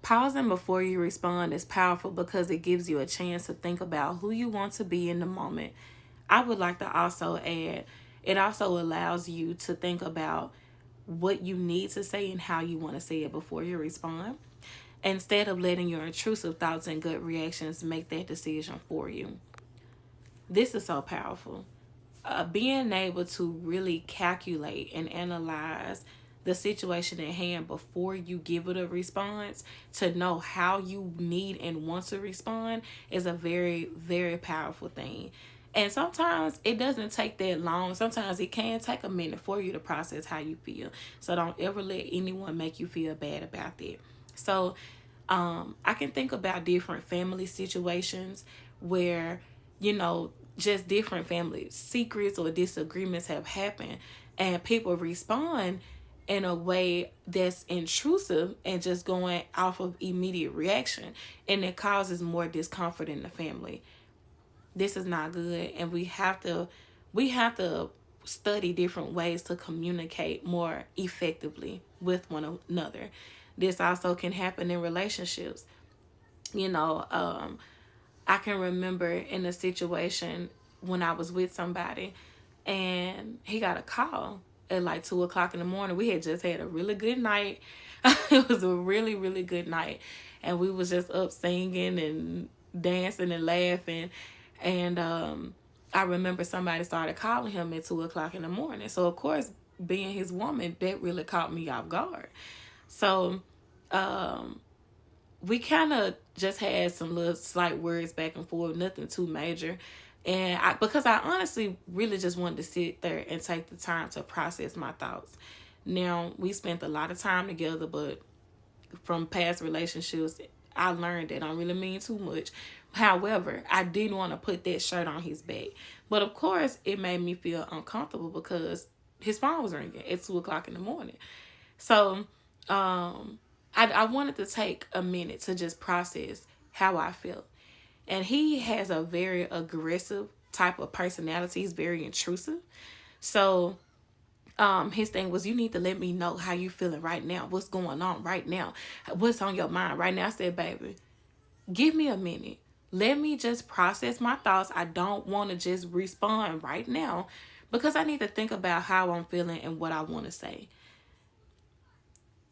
Pausing before you respond is powerful because it gives you a chance to think about who you want to be in the moment. I would like to also add, it also allows you to think about what you need to say and how you want to say it before you respond, instead of letting your intrusive thoughts and gut reactions make that decision for you. This is so powerful. Being able to really calculate and analyze the situation at hand before you give it a response, to know how you need and want to respond, is a very, very powerful thing. And sometimes it doesn't take that long. Sometimes it can take a minute for you to process how you feel. So don't ever let anyone make you feel bad about that. So I can think about different family situations where, just different family secrets or disagreements have happened, and people respond in a way that's intrusive and just going off of immediate reaction, and it causes more discomfort in the family. This is not good, and we have to study different ways to communicate more effectively with one another. This also can happen in relationships. you know um I can remember in a situation when I was with somebody, and he got a call at like 2 o'clock in the morning. We had just had a really good night. It was a really, really good night. And we was just up singing and dancing and laughing. And I remember somebody started calling him at 2 o'clock in the morning. So of course, being his woman, that really caught me off guard. So we kind of just had some little slight words back and forth, nothing too major. And because I honestly really just wanted to sit there and take the time to process my thoughts. Now, we spent a lot of time together, but from past relationships, I learned that I don't really mean too much. However, I didn't want to put that shirt on his back. But of course, it made me feel uncomfortable because his phone was ringing at 2 o'clock in the morning. So, I wanted to take a minute to just process how I felt. And he has a very aggressive type of personality. He's very intrusive. So his thing was, you need to let me know how you feeling right now. What's going on right now? What's on your mind right now? I said, baby, give me a minute. Let me just process my thoughts. I don't want to just respond right now because I need to think about how I'm feeling and what I want to say.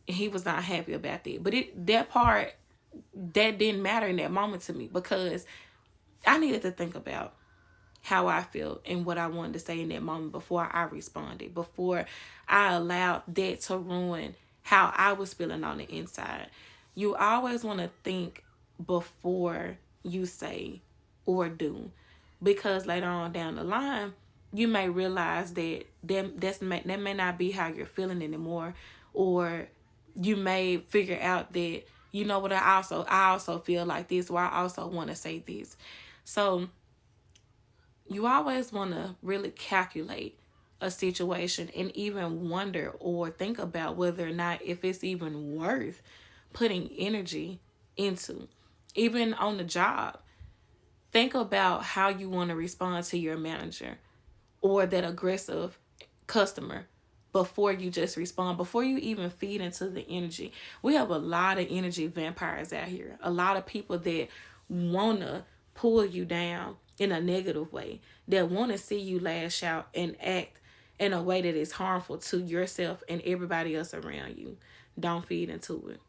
And he was not happy about that. But that part, that didn't matter in that moment to me because I needed to think about how I felt and what I wanted to say in that moment before I responded, before I allowed that to ruin how I was feeling on the inside. You always want to think before you say or do, because later on down the line, you may realize that may not be how you're feeling anymore, or you may figure out that, you know what, I also feel like this, or I also want to say this. So you always want to really calculate a situation and even wonder or think about whether or not if it's even worth putting energy into. Even on the job, think about how you want to respond to your manager or that aggressive customer before you just respond, before you even feed into the energy. We have a lot of energy vampires out here, a lot of people that want to pull you down in a negative way, that want to see you lash out and act in a way that is harmful to yourself and everybody else around you. Don't feed into it.